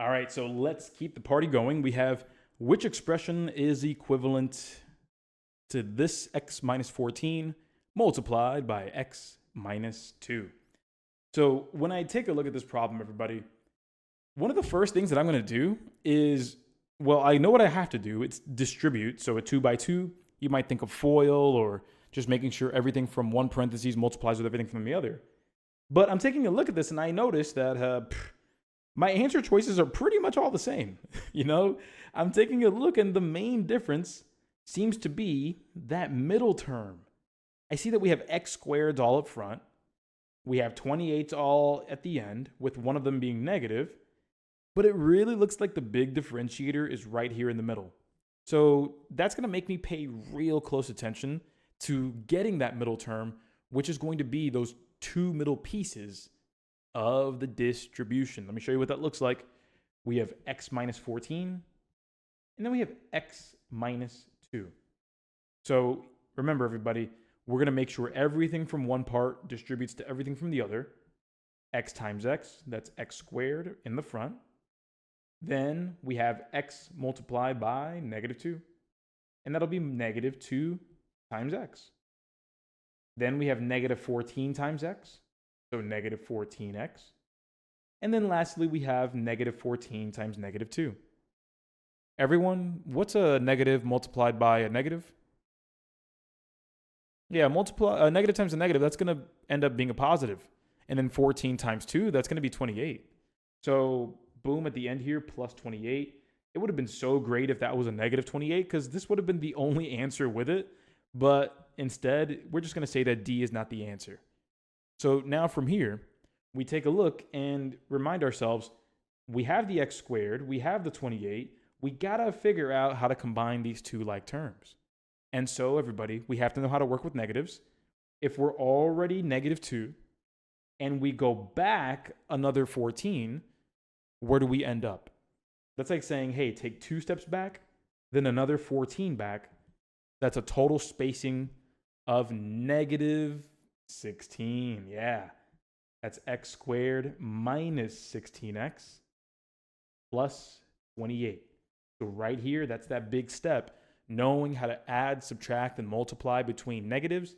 All right, so let's keep the party going. We have which expression is equivalent to this x minus 14 multiplied by x minus 2. So when I take a look at this problem, everybody, one of the first things that I'm going to do is, well, I know what I have to do. It's distribute. So a 2 by 2, you might think of FOIL or just making sure everything from one parentheses multiplies with everything from the other. But I'm taking a look at this and I notice that my answer choices are pretty much all the same. I'm taking a look and the main difference seems to be that middle term. I see that we have x squareds all up front. We have 28s all at the end, with one of them being negative. But it really looks like the big differentiator is right here in the middle. So that's going to make me pay real close attention to getting that middle term, which is going to be those two middle pieces of the distribution. Let me show you what that looks like. We have x minus 14, and then we have x minus 2. So remember, everybody, we're going to make sure everything from one part distributes to everything from the other. X times x, that's x squared in the front. Then we have x multiplied by negative 2, and that'll be negative 2 times x. Then we have negative 14 times x, so negative 14x. And then lastly, we have negative 14 times negative 2. Everyone, what's a negative multiplied by a negative? Yeah, multiply a negative times a negative, that's going to end up being a positive. And then 14 times 2, that's going to be 28. So boom, at the end here, plus 28. It would have been so great if that was a negative 28, because this would have been the only answer with it. But instead, we're just going to say that D is not the answer. So now from here, we take a look and remind ourselves, we have the x squared, we have the 28, we got to figure out how to combine these two like terms. And so everybody, we have to know how to work with negatives. If we're already negative 2 and we go back another 14, where do we end up? That's like saying, hey, take 2 steps back, then another 14 back. That's a total spacing of negative 16. Yeah, that's x squared minus 16x plus 28. So right here, that's that big step. Knowing how to add, subtract, and multiply between negatives,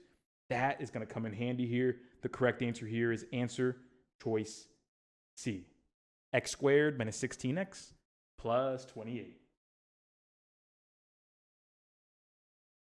that is going to come in handy here. The correct answer here is answer choice C. X squared minus 16x plus 28.